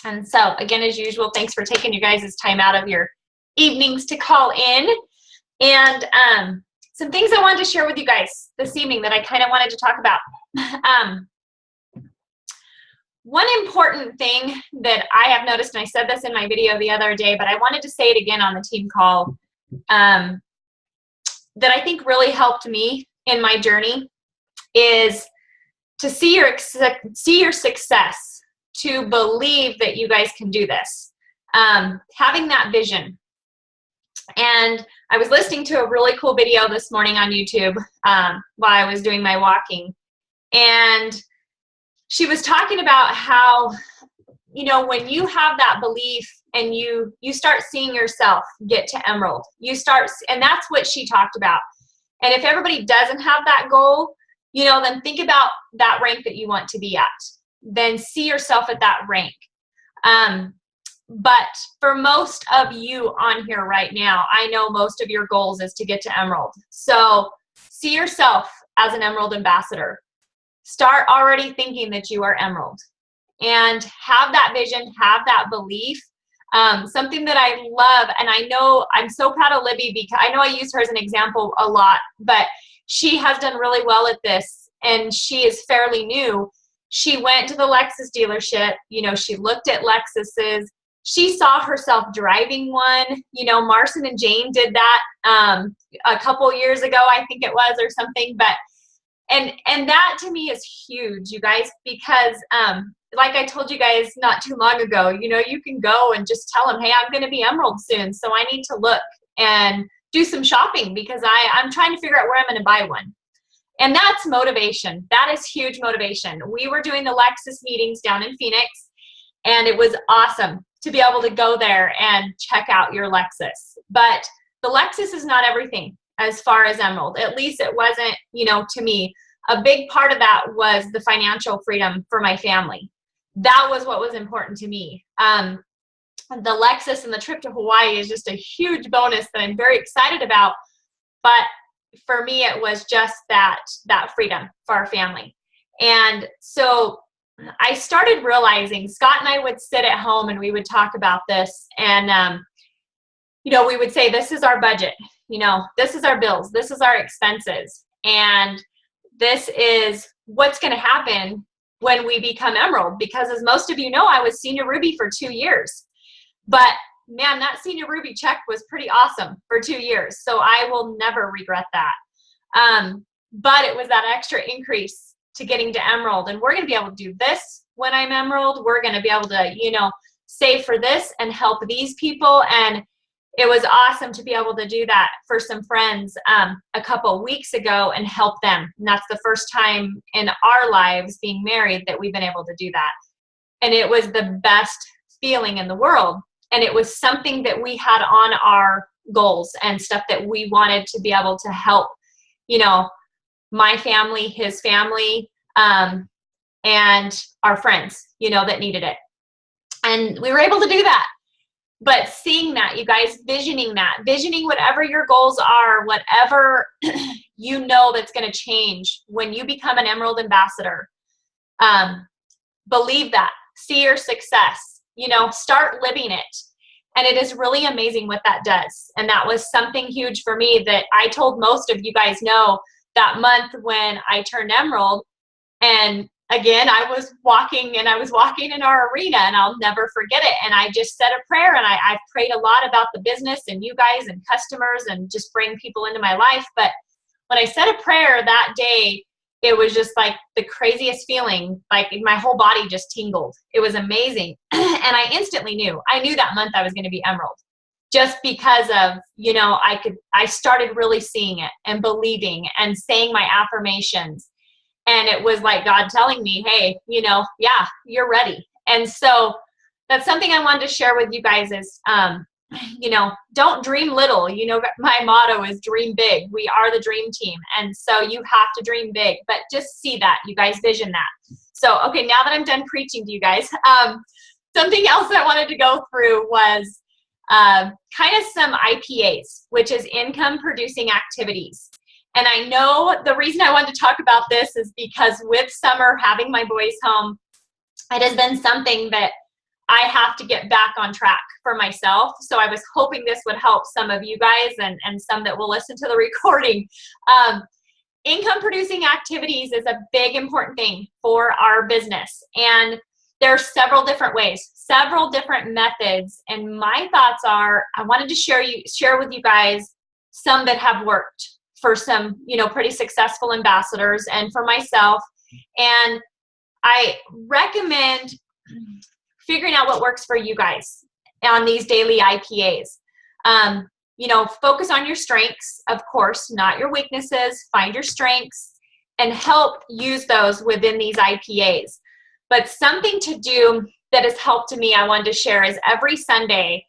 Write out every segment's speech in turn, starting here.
And so again, as usual, thanks for taking you guys' time out of your evenings to call in. And some things I wanted to share with you guys this evening that I kind of wanted to talk about. One important thing that I have noticed, and I said this in my video the other day, but I wanted to say it again on the team call, that I think really helped me in my journey is to see your success, to believe that you guys can do this, having that vision. And I was listening to a really cool video this morning on YouTube while I was doing my walking, and she was talking about how, you know, when you have that belief and you start seeing yourself get to Emerald, and that's what she talked about. And if everybody doesn't have that goal, you know, then think about that rank that you want to be at. Then see yourself at that rank. But for most of you on here right now, I know most of your goals is to get to Emerald. So see yourself as an Emerald ambassador. Start already thinking that you are Emerald, and have that vision, have that belief. Something that I love, and I know I'm so proud of Libby because I know I use her as an example a lot, but she has done really well at this, and she is fairly new. She went to the Lexus dealership, you know, she looked at Lexuses, she saw herself driving one. You know, Marcin and Jane did that a couple years ago, I think it was, or something. But and that to me is huge, you guys, because like I told you guys not too long ago, you know, you can go and just tell them, hey, I'm going to be Emerald soon, so I need to look and do some shopping because I'm trying to figure out where I'm going to buy one. And that's motivation. That is huge motivation. We were doing the Lexus meetings down in Phoenix, and it was awesome to be able to go there and check out your Lexus. But the Lexus is not everything as far as Emerald. At least it wasn't, you know, to me. A big part of that was the financial freedom for my family. That was what was important to me. The Lexus and the trip to Hawaii is just a huge bonus that I'm very excited about. But for me, it was just that freedom for our family. And so I started realizing, Scott and I would sit at home and we would talk about this, and you know, we would say, this is our budget, you know, this is our bills, this is our expenses, and this is what's going to happen when we become Emerald. Because as most of you know, I was Senior Ruby for 2 years, but man, that Senior Ruby check was pretty awesome for 2 years, so I will never regret that. But it was that extra increase to getting to Emerald, and we're going to be able to do this when I'm Emerald. We're going to be able to, you know, save for this and help these people. And it was awesome to be able to do that for some friends a couple weeks ago and help them. And that's the first time in our lives being married that we've been able to do that. And it was the best feeling in the world. And it was something that we had on our goals and stuff that we wanted to be able to help, you know, my family, his family, and our friends, you know, that needed it. And we were able to do that. But seeing that, you guys, visioning whatever your goals are, whatever you know that's going to change when you become an Emerald ambassador, believe that, see your success, you know, start living it. And it is really amazing what that does. And that was something huge for me that I told most of you guys know that month when I turned Emerald. And again, I was walking in our arena, and I'll never forget it. And I just said a prayer, and I've prayed a lot about the business and you guys and customers and just bring people into my life. But when I said a prayer that day, it was just like the craziest feeling, like my whole body just tingled. It was amazing. And I instantly knew. I knew that month I was going to be Emerald, just because of, you know, I started really seeing it and believing and saying my affirmations. And it was like God telling me, hey, you know, yeah, you're ready. And so that's something I wanted to share with you guys is, you know, don't dream little. You know, my motto is dream big. We are the dream team. And so you have to dream big, but just see that, you guys, vision that. So, okay, now that I'm done preaching to you guys, something else I wanted to go through was kind of some IPAs, which is income producing activities. And I know the reason I wanted to talk about this is because with summer, having my boys home, it has been something that I have to get back on track for myself. So I was hoping this would help some of you guys and some that will listen to the recording. Income producing activities is a big important thing for our business. And there are several different ways, several different methods. And my thoughts are, I wanted to share with you guys some that have worked for some, pretty successful ambassadors and for myself. And I recommend figuring out what works for you guys on these daily IPAs. Focus on your strengths, of course, not your weaknesses. Find your strengths and help use those within these IPAs. But something to do that has helped me, I wanted to share, is every Sunday,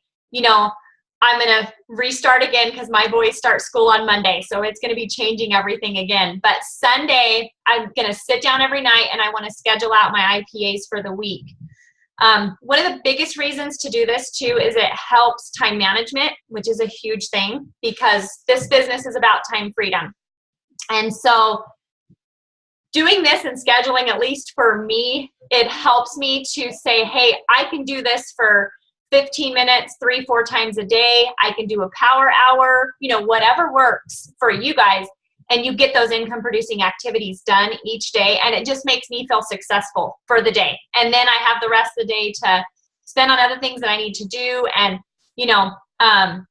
I'm going to restart again because my boys start school on Monday. So it's going to be changing everything again. But Sunday, I'm going to sit down every night and I want to schedule out my IPAs for the week. One of the biggest reasons to do this too is it helps time management, which is a huge thing because this business is about time freedom. And so doing this and scheduling, at least for me, it helps me to say, hey, I can do this for 15 minutes, 3-4 times a day. I can do a power hour, whatever works for you guys. And you get those income producing activities done each day. And it just makes me feel successful for the day. And then I have the rest of the day to spend on other things that I need to do and, and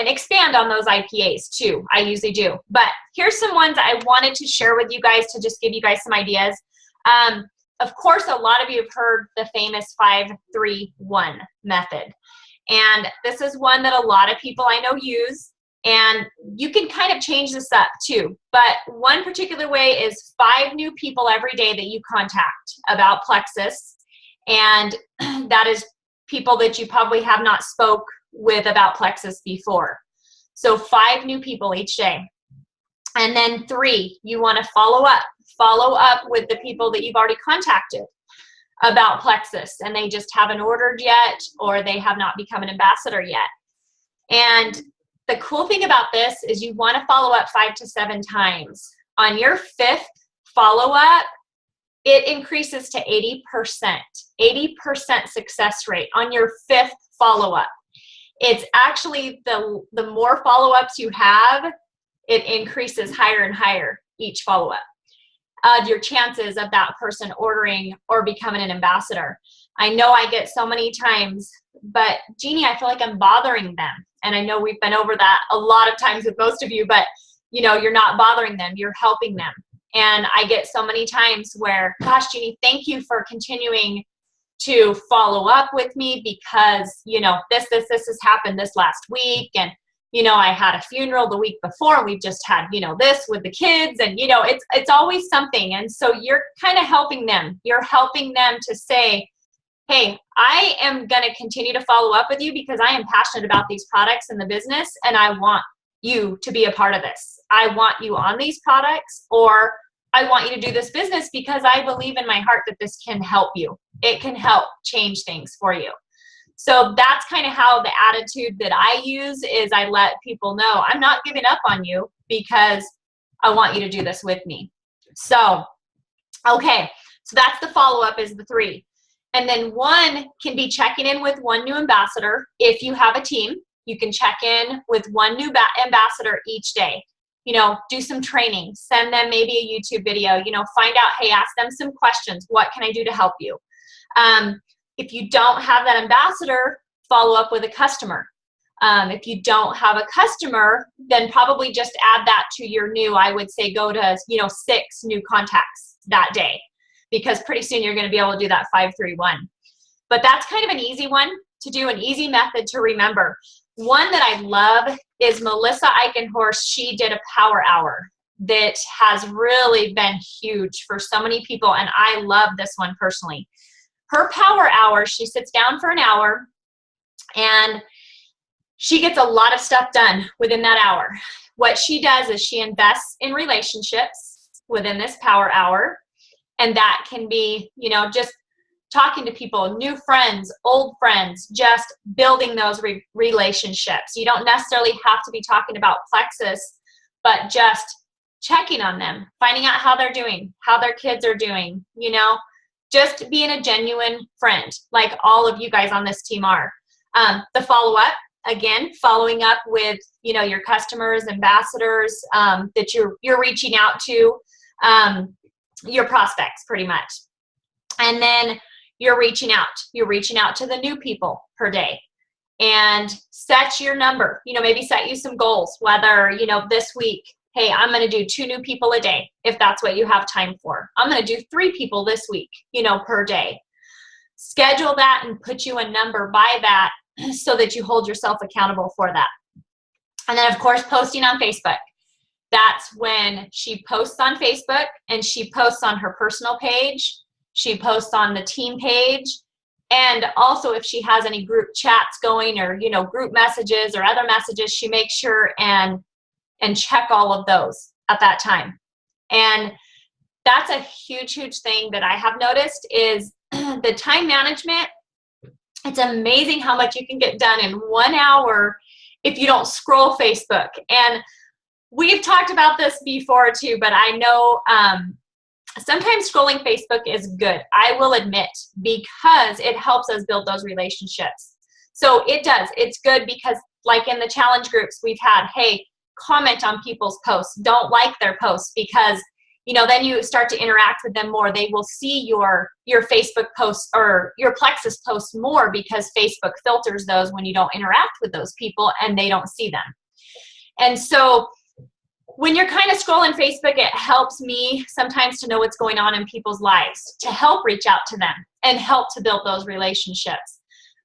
expand on those IPAs too. I usually do. But here's some ones I wanted to share with you guys to just give you guys some ideas. Of course, a lot of you have heard the famous 5-3-1 method. And this is one that a lot of people I know use. And you can kind of change this up too. But one particular way is 5 new people every day that you contact about Plexus. And that is people that you probably have not spoke with about Plexus before. So 5 new people each day. And then 3, you want to follow up with the people that you've already contacted about Plexus and they just haven't ordered yet or they have not become an ambassador yet. And the cool thing about this is you want to follow up 5 to 7 times. On your 5th follow-up, it increases to 80% success rate on your 5th follow-up. It's actually the more follow-ups you have, it increases higher and higher each follow-up. Your chances of that person ordering or becoming an ambassador. I know I get so many times, but Jeannie, I feel like I'm bothering them. And I know we've been over that a lot of times with most of you, but you're not bothering them, you're helping them. And I get so many times where, gosh, Jeannie, thank you for continuing to follow up with me because, this has happened this last week. And, I had a funeral the week before. We've just had, this with the kids and, it's always something. And so you're kind of helping them. You're helping them to say, hey, I am going to continue to follow up with you because I am passionate about these products and the business, and I want you to be a part of this. I want you on these products, or I want you to do this business because I believe in my heart that this can help you. It can help change things for you. So that's kind of how the attitude that I use is I let people know I'm not giving up on you because I want you to do this with me. So, okay, so that's the follow-up is the 3. And then 1 can be checking in with 1 new ambassador. If you have a team, you can check in with 1 new ambassador each day. Do some training, send them maybe a YouTube video, find out, hey, ask them some questions. What can I do to help you? If you don't have that ambassador, follow up with a customer. If you don't have a customer, then probably just add that to your new, I would say go to, 6 new contacts that day. Because pretty soon you're going to be able to do that 5-3-1. But that's kind of an easy one to do, an easy method to remember. One that I love is Melissa Eichenhorst. She did a power hour that has really been huge for so many people, and I love this one personally. Her power hour, she sits down for an hour, and she gets a lot of stuff done within that hour. What she does is she invests in relationships within this power hour. And that can be, just talking to people, new friends, old friends, just building those relationships. You don't necessarily have to be talking about Plexus, but just checking on them, finding out how they're doing, how their kids are doing, just being a genuine friend, like all of you guys on this team are. The follow-up, again, following up with, you know, your customers, ambassadors that you're reaching out to, your prospects pretty much. And then you're reaching out to the new people per day, and set your number, you know, maybe set you some goals, whether, you know, this week, hey, I'm going to do 2 new people a day, if that's what you have time for. I'm going to do 3 people this week, you know, per day. Schedule that and put you a number by that so that you hold yourself accountable for that. And then, of course, posting on Facebook. That's when she posts on Facebook, and she posts on her personal page. She posts on the team page. And also, if she has any group chats going, or, you know, group messages or other messages, she makes sure and check all of those at that time. And that's a huge, huge thing that I have noticed is the time management. It's amazing how much you can get done in 1 hour if you don't scroll Facebook. And we've talked about this before too, but I know sometimes scrolling Facebook is good, I will admit, because it helps us build those relationships. So it does. It's good because, like in the challenge groups we've had, hey, comment on people's posts. Don't like their posts, because, you know, then you start to interact with them more. They will see your Facebook posts or your Plexus posts more, because Facebook filters those when you don't interact with those people and they don't see them. And so when you're kind of scrolling Facebook, it helps me sometimes to know what's going on in people's lives, to help reach out to them and help to build those relationships.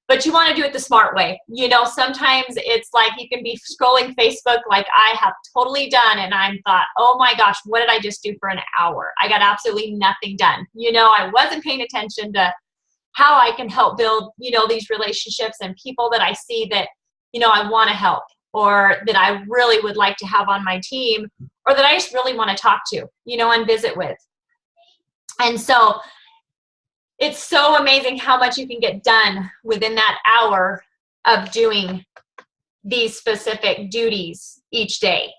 But you want to do it the smart way. You know, sometimes it's like you can be scrolling Facebook like I have totally done, and I'm thought, oh my gosh, what did I just do for an hour? I got absolutely nothing done. You know, I wasn't paying attention to how I can help build, you know, these relationships and people that I see that, you know, I want to help, or that I really would like to have on my team, or that I just really want to talk to, you know, and visit with. And so it's so amazing how much you can get done within that hour of doing these specific duties each day.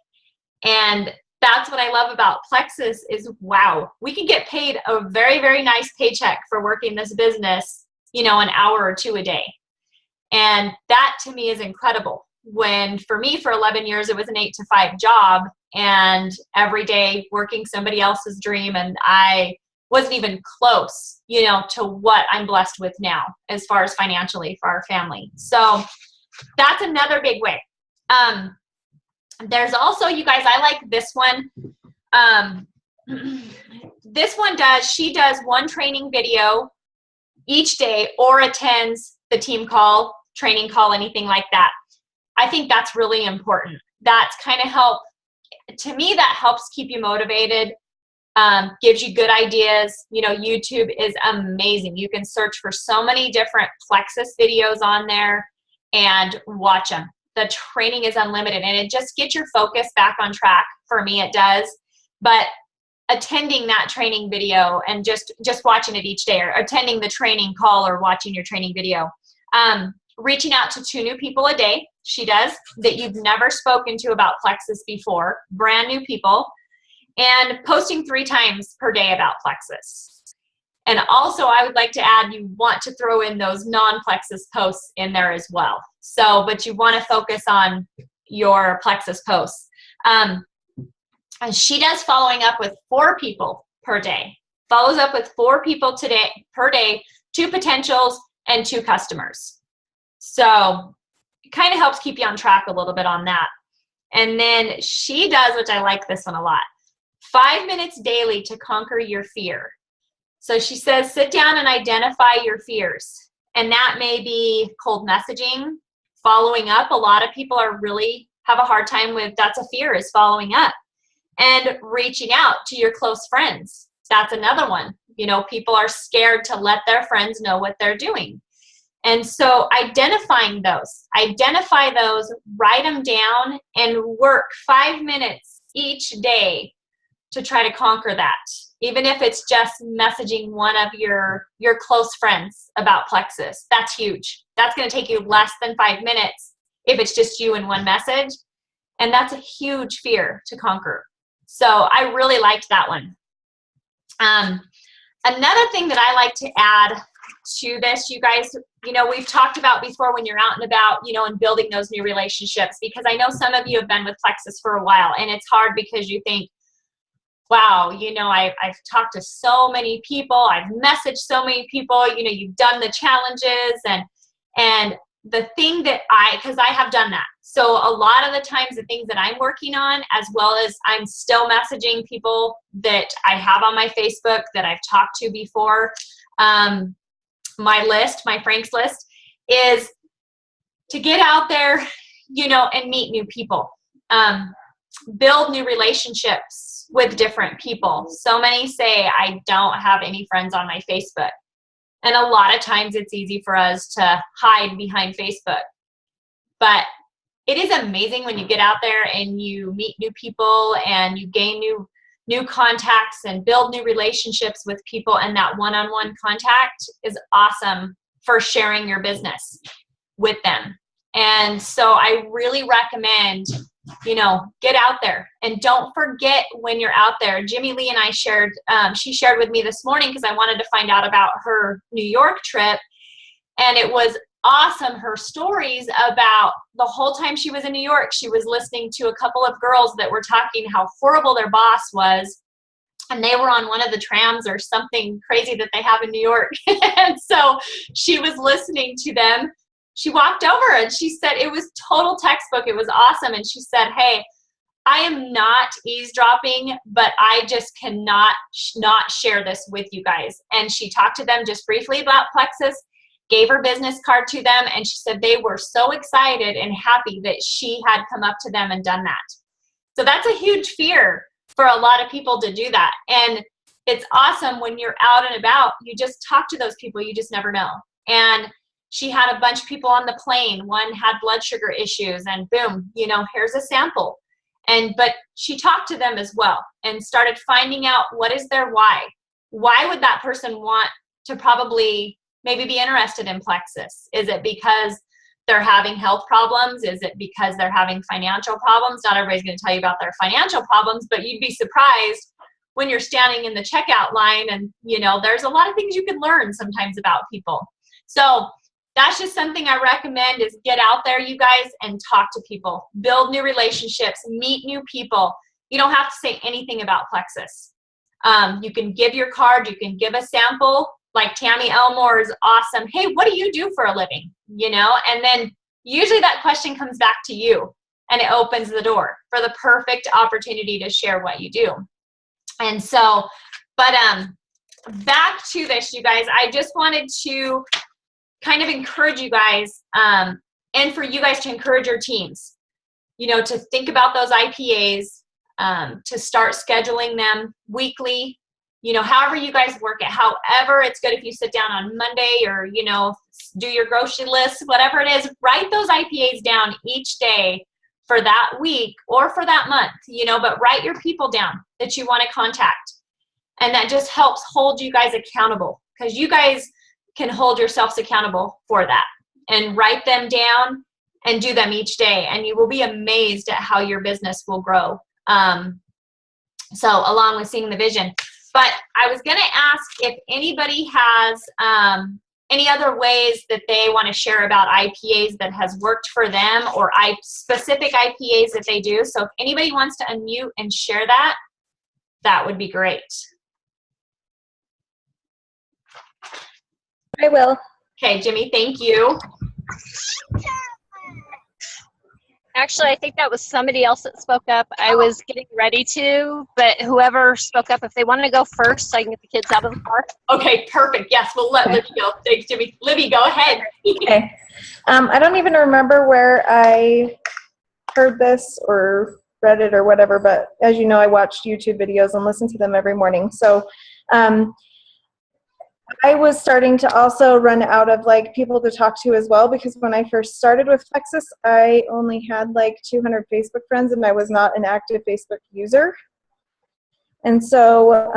And that's what I love about Plexus is, wow, we can get paid a very, very nice paycheck for working this business, you know, an hour or 2 a day. And that to me is incredible. When for me, for 11 years, it was an 8 to 5 job, and every day working somebody else's dream. And I wasn't even close, you know, to what I'm blessed with now as far as financially for our family. So that's another big way. There's also, you guys, I like this one. This one she does 1 training video each day, or attends the team call, training call, anything like that. I think that's really important. That's kind of to me, that helps keep you motivated. Gives you good ideas. You know, YouTube is amazing. You can search for so many different Plexus videos on there and watch them. The training is unlimited, and it just gets your focus back on track. For me, it does. But attending that training video and just watching it each day, or attending the training call or watching your training video. Reaching out to 2 new people a day, she does, that you've never spoken to about Plexus before, brand new people. And posting 3 times per day about Plexus. And also, I would like to add, you want to throw in those non-Plexus posts in there as well. So, but you want to focus on your Plexus posts. And she does following up with 4 people per day. Follows up with 4 people per day, 2 potentials and 2 customers. So it kind of helps keep you on track a little bit on that. And then she does, which I like this one a lot, 5 minutes daily to conquer your fear. So she says, sit down and identify your fears. And that may be cold messaging, following up. A lot of people have a hard time with, that's a fear, is following up. And reaching out to your close friends. That's another one. You know, people are scared to let their friends know what they're doing. And so identify those, write them down, and work 5 minutes each day to try to conquer that. Even if it's just messaging one of your close friends about Plexus, that's huge. That's going to take you less than 5 minutes if it's just you in one message. And that's a huge fear to conquer. So I really liked that one. Another thing that I like to add to this, you guys, we've talked about before when you're out and about, and building those new relationships, because I know some of you have been with Plexus for a while, and it's hard because you think, wow, I've talked to so many people, I've messaged so many people, you've done the challenges, and the thing that because I have done that. So a lot of the times the things that I'm working on, as well as I'm still messaging people that I have on my Facebook that I've talked to before, my Frank's list, is to get out there, and meet new people, build new relationships with different people. So many say, I don't have any friends on my Facebook. And a lot of times it's easy for us to hide behind Facebook. But it is amazing when you get out there and you meet new people and you gain new contacts and build new relationships with people, and that one-on-one contact is awesome for sharing your business with them. And so I really recommend, get out there, and don't forget when you're out there. Jimmy Lee and I she shared with me this morning because I wanted to find out about her New York trip, and it was awesome. Her stories about the whole time she was in New York, she was listening to a couple of girls that were talking how horrible their boss was, and they were on one of the trams or something crazy that they have in New York. And so she was listening to them. She walked over and she said it was total textbook. It was awesome. And she said, hey, I am not eavesdropping, but I just cannot not share this with you guys. And she talked to them just briefly about Plexus, gave her business card to them, and she said they were so excited and happy that she had come up to them and done that. So that's a huge fear for a lot of people to do that. And it's awesome when you're out and about, you just talk to those people, you just never know. And she had a bunch of people on the plane. One had blood sugar issues, and boom, here's a sample. But she talked to them as well and started finding out what is their why. Why would that person want to probably maybe be interested in Plexus? Is it because they're having health problems? Is it because they're having financial problems? Not everybody's going to tell you about their financial problems, but you'd be surprised when you're standing in the checkout line, and there's a lot of things you can learn sometimes about people. So that's just something I recommend, is get out there, you guys, and talk to people, build new relationships, meet new people. You don't have to say anything about Plexus. You can give your card, you can give a sample. Like Tammy Elmore is awesome. Hey, what do you do for a living? And then usually that question comes back to you, and it opens the door for the perfect opportunity to share what you do. And so, but back to this, you guys, I just wanted to kind of encourage you guys, and for you guys to encourage your teams, to think about those IPAs, to start scheduling them weekly, however you guys work it. However, it's good if you sit down on Monday or, do your grocery list, whatever it is, write those IPAs down each day for that week or for that month, but write your people down that you want to contact. And that just helps hold you guys accountable, because you guys can hold yourselves accountable for that, and write them down and do them each day. And you will be amazed at how your business will grow. So along with seeing the vision. But I was going to ask if anybody has any other ways that they want to share about IPAs that has worked for them, or specific IPAs that they do. So if anybody wants to unmute and share that, that would be great. I will. Okay, Jimmy, thank you. Actually, I think that was somebody else that spoke up. I was getting ready to, but whoever spoke up, if they want to go first, so I can get the kids out of the car. Okay, perfect. Yes, we'll let Libby go. Thanks, Jimmy. Libby, go ahead. Okay. I don't even remember where I heard this or read it or whatever, but as you know, I watch YouTube videos and listen to them every morning. So I was starting to also run out of people to talk to as well, because when I first started with Plexus, I only had 200 Facebook friends, and I was not an active Facebook user. And so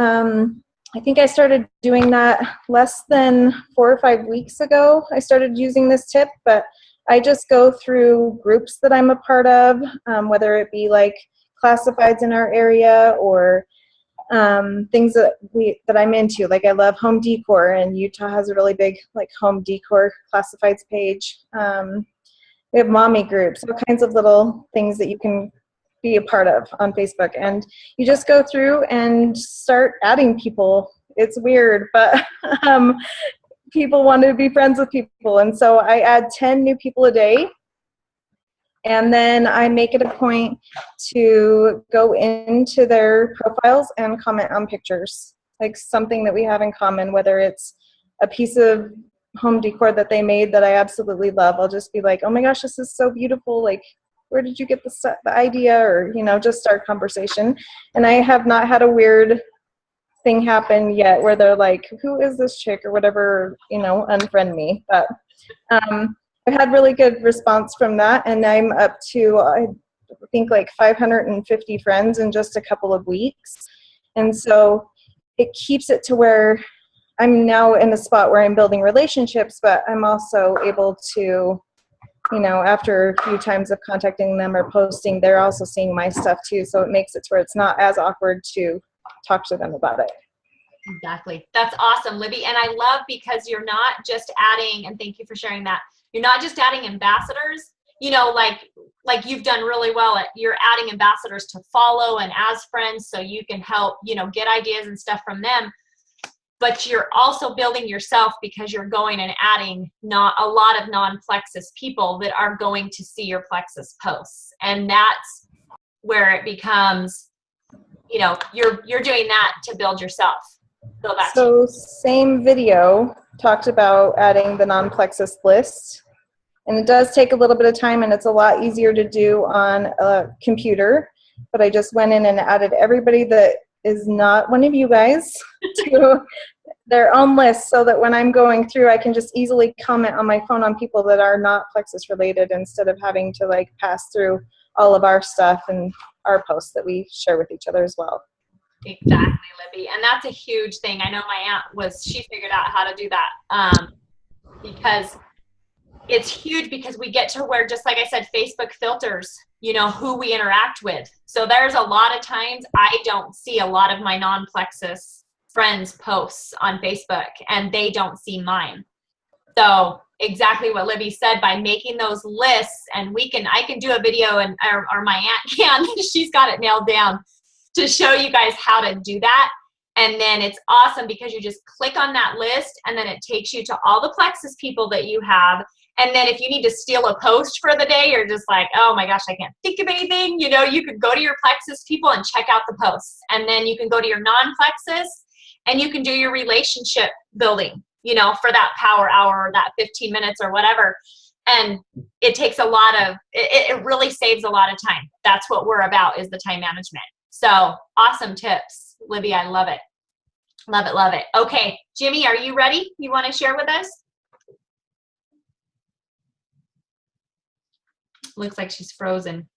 I think I started doing that less than 4 or 5 weeks ago. I started using this tip, but I just go through groups that I'm a part of, whether it be classifieds in our area or things that I'm into. Like I love home decor, and Utah has a really big like home decor classifieds page. We have mommy groups, all kinds of little things that you can be a part of on Facebook. And you just go through and start adding people. It's weird, but people want to be friends with people. And so I add 10 new people a day. And then I make it a point to go into their profiles and comment on pictures, like something that we have in common, whether it's a piece of home decor that they made that I absolutely love. I'll just be like, oh my gosh, this is so beautiful. Like, where did you get the idea? Or, just start conversation. And I have not had a weird thing happen yet where they're like, who is this chick or whatever, unfriend me. But I've had really good response from that, and I'm up to, I think, like 550 friends in just a couple of weeks. And so it keeps it to where I'm now in a spot where I'm building relationships, but I'm also able to, after a few times of contacting them or posting, they're also seeing my stuff too. So it makes it to where it's not as awkward to talk to them about it. Exactly. That's awesome, Libby. And I love because you're not just adding, and thank you for sharing that, you're not just adding ambassadors, like you've done really well at, you're adding ambassadors to follow and as friends so you can help, get ideas and stuff from them. But you're also building yourself because you're going and adding not a lot of non-Plexus people that are going to see your Plexus posts. And that's where it becomes, you're doing that to build yourself. So same video talked about adding the non-Plexus list. And it does take a little bit of time, and it's a lot easier to do on a computer. But I just went in and added everybody that is not one of you guys to their own list, so that when I'm going through, I can just easily comment on my phone on people that are not Plexus related, instead of having to like pass through all of our stuff and our posts that we share with each other as well. Exactly, Libby. And that's a huge thing. I know my aunt she figured out how to do that because it's huge, because we get to where, just like I said, Facebook filters, who we interact with. So there's a lot of times I don't see a lot of my non-Plexus friends' posts on Facebook, and they don't see mine. So exactly what Libby said, by making those lists, and I can do a video, and or my aunt can, she's got it nailed down, to show you guys how to do that. And then it's awesome because you just click on that list, and then it takes you to all the Plexus people that you have. And then if you need to steal a post for the day, you're just like, oh my gosh, I can't think of anything. You could go to your Plexus people and check out the posts. And then you can go to your non-Plexus and you can do your relationship building, for that power hour or that 15 minutes or whatever. And it takes it really saves a lot of time. That's what we're about, is the time management. So awesome tips, Libby. I love it. Love it. Love it. Okay. Jimmy, are you ready? You want to share with us? Looks like she's frozen.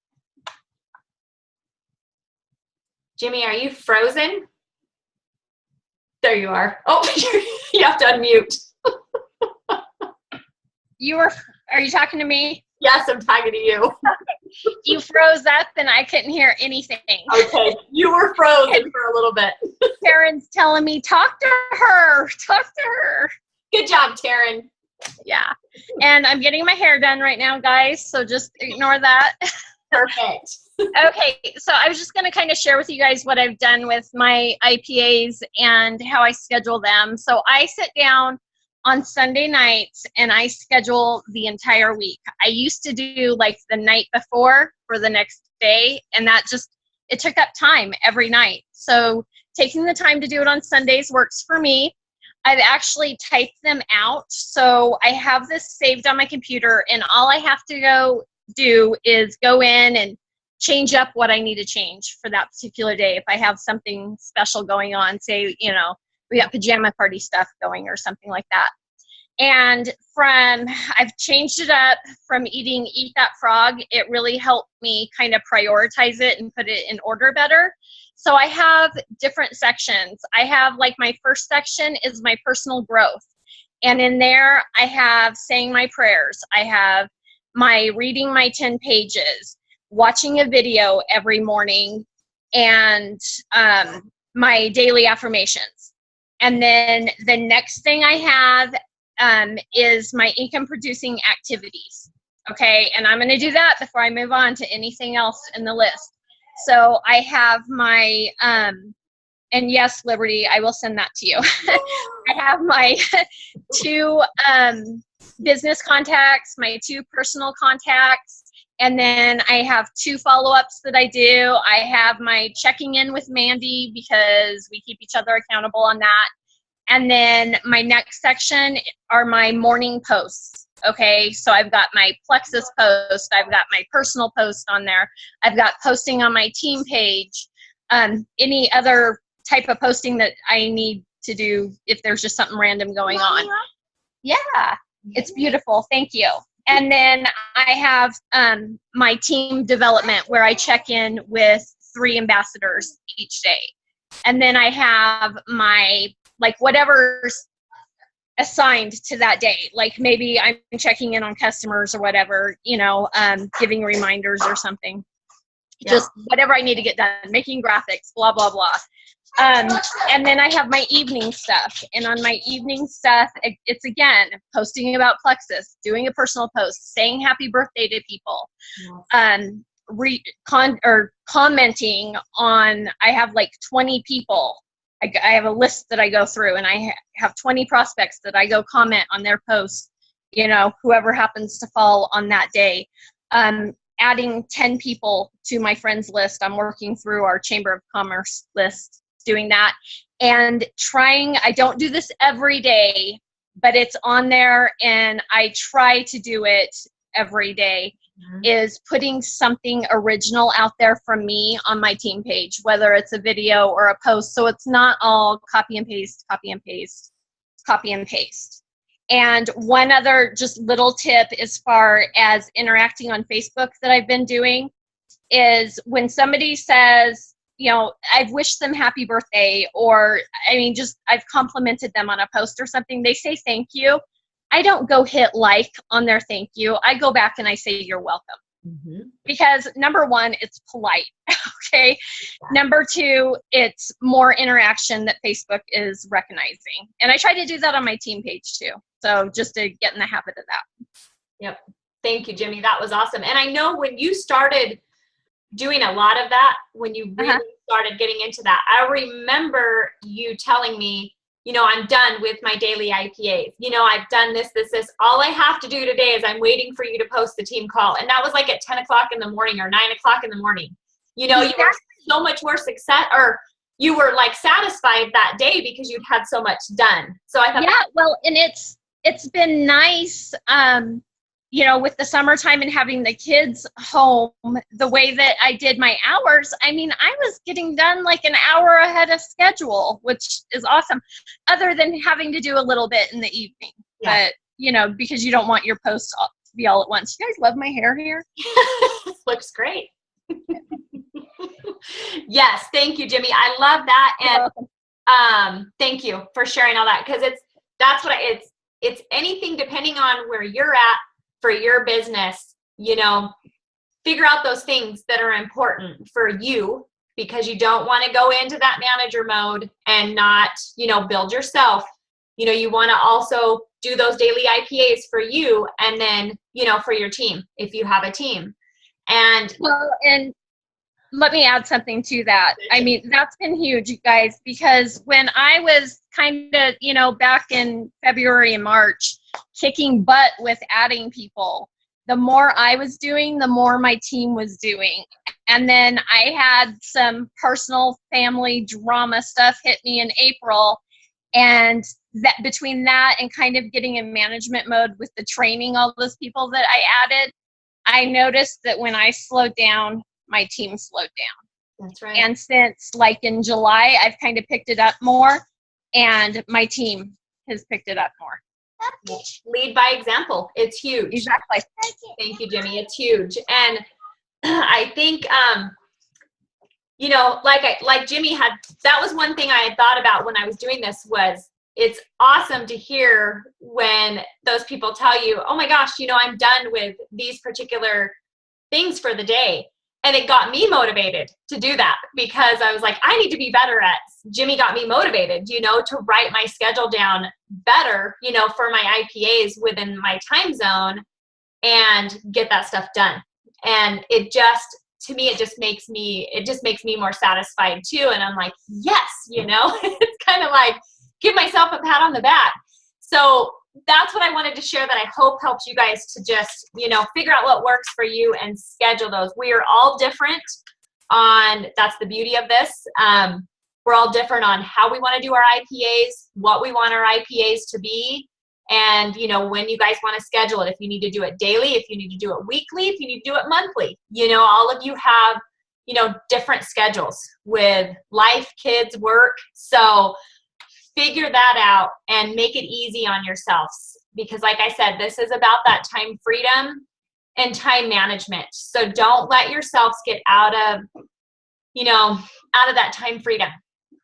Jimmy, are you frozen? There you are. Oh, you have to unmute. Are you talking to me? Yes, I'm talking to you. You froze up and I couldn't hear anything. Okay, you were frozen for a little bit. Karen's telling me, talk to her. Good job, Taryn. Yeah. And I'm getting my hair done right now, guys, so just ignore that. Perfect. Okay, so I was just going to kind of share with you guys what I've done with my IPAs and how I schedule them. So I sit down on Sunday nights and I schedule the entire week. I used to do like the night before for the next day, and it took up time every night. So taking the time to do it on Sundays works for me. I've actually typed them out. So I have this saved on my computer, and all I have to go do is go in and change up what I need to change for that particular day. If I have something special going on, say, we got pajama party stuff going or something like that. And I've changed it up from Eat That Frog. It really helped me kind of prioritize it and put it in order better. So I have different sections. I have like my first section is my personal growth. And in there, I have saying my prayers. I have my reading my 10 pages, watching a video every morning, and my daily affirmations. And then the next thing I have is my income producing activities. Okay, and I'm going to do that before I move on to anything else in the list. So I have my, and yes, Liberty, I will send that to you. I have my 2 business contacts, my 2 personal contacts, and then I have 2 follow-ups that I do. I have my checking in with Mandy because we keep each other accountable on that. And then my next section are my morning posts. Okay, so I've got my Plexus post, I've got my personal post on there, I've got posting on my team page, any other type of posting that I need to do if there's just something random going on. Yeah, it's beautiful, thank you. And then I have my team development where I check in with 3 ambassadors each day. And then I have my, like, whatever's assigned to that day. Like maybe I'm checking in on customers or whatever, you know, giving reminders or something. Yeah. Just whatever I need to get done, making graphics, blah, blah, blah. And then I have my evening stuff. And on my evening stuff, it's again, posting about Plexus, doing a personal post, saying happy birthday to people, commenting on, I have like 20 people. I have a list that I go through, and I have 20 prospects that I go comment on their posts, you know, whoever happens to fall on that day. Adding 10 people to my friends list. I'm working through our Chamber of Commerce list, doing that. And I don't do this every day, but it's on there, and I try to do it every day. Is putting something original out there from me on my team page, whether it's a video or a post. So it's not all copy and paste, copy and paste, copy and paste. And one other just little tip as far as interacting on Facebook that I've been doing is when somebody says, you know, I've wished them happy birthday, or I mean, just I've complimented them on a post or something, they say thank you. I don't go hit like on their thank you. I go back and I say, you're welcome. Because number 1, it's polite. Okay. Number 2, it's more interaction that Facebook is recognizing. And I try to do that on my team page too. So just to get in the habit of that. Yep. Thank you, Jimmy. That was awesome. And I know when you started doing a lot of that, when you really started getting into that, I remember you telling me, you know, I'm done with my daily IPAs. You know, I've done this. All I have to do today is I'm waiting for you to post the team call. And that was like at 10 o'clock in the morning or 9 o'clock in the morning. You know, you were so much more success, or you were like satisfied that day because you'd had so much done. So I thought, yeah, well, and it's been nice, you know, with the summertime and having the kids home, the way that I did my hours, I mean, I was getting done like an hour ahead of schedule, which is awesome, other than having to do a little bit in the evening. Yeah. But, you know, because you don't want your posts to be all at once. You guys love my hair here? Looks great. Yes, thank you, Jimmy. I love that. And thank you for sharing all that, because it's anything depending on where you're at for your business, you know, figure out those things that are important for you, because you don't want to go into that manager mode and not, you know, build yourself. You know, you want to also do those daily IPAs for you, and then, you know, for your team, if you have a team. And well, and let me add something to that. I mean, that's been huge, you guys, because when I was kind of, you know, back in February and March, kicking butt with adding people, the more I was doing, the more my team was doing. And then I had some personal family drama stuff hit me in April. And that between that and kind of getting in management mode with the training, all those people that I added, I noticed that when I slowed down, my team slowed down. That's right. And since like in July, I've kind of picked it up more, and my team has picked it up more. Lead by example. It's huge. Exactly. Thank you, Jimmy. It's huge. And I think, you know, like Jimmy had, that was one thing I had thought about when I was doing this, was it's awesome to hear when those people tell you, oh my gosh, you know, I'm done with these particular things for the day. And it got me motivated to do that because I was like, I need to be better at, Jimmy got me motivated, to write my schedule down better, for my IPAs within my time zone and get that stuff done. And to me, it just makes me more satisfied too. And I'm like, yes, it's kind of like give myself a pat on the back. So that's what I wanted to share that I hope helps you guys to just, figure out what works for you and schedule those. We are all different that's the beauty of this. We're all different on how we want to do our IPAs, what we want our IPAs to be, and, when you guys want to schedule it, if you need to do it daily, if you need to do it weekly, if you need to do it monthly, all of you have, different schedules with life, kids, work. So figure that out and make it easy on yourselves. Because like I said, this is about that time freedom and time management. So don't let yourselves get out of that time freedom,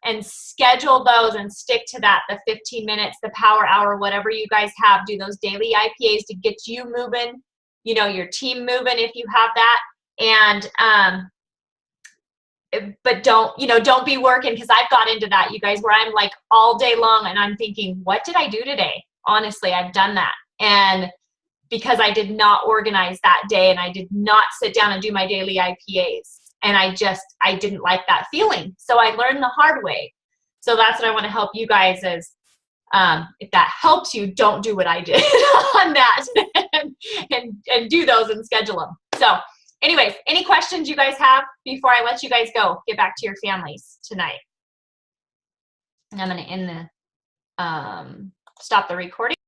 and schedule those and stick to that, the 15 minutes, the power hour, whatever you guys have. Do those daily IPAs to get you moving, your team moving if you have that. And, but don't be working, because I've got into that, you guys, where I'm like all day long and I'm thinking, what did I do today? Honestly, I've done that. And because I did not organize that day and I did not sit down and do my daily IPAs. And I didn't like that feeling. So I learned the hard way. So that's what I want to help you guys is, if that helps you, don't do what I did on that and do those and schedule them. So anyways, any questions you guys have before I let you guys go, get back to your families tonight? And I'm going to stop the recording.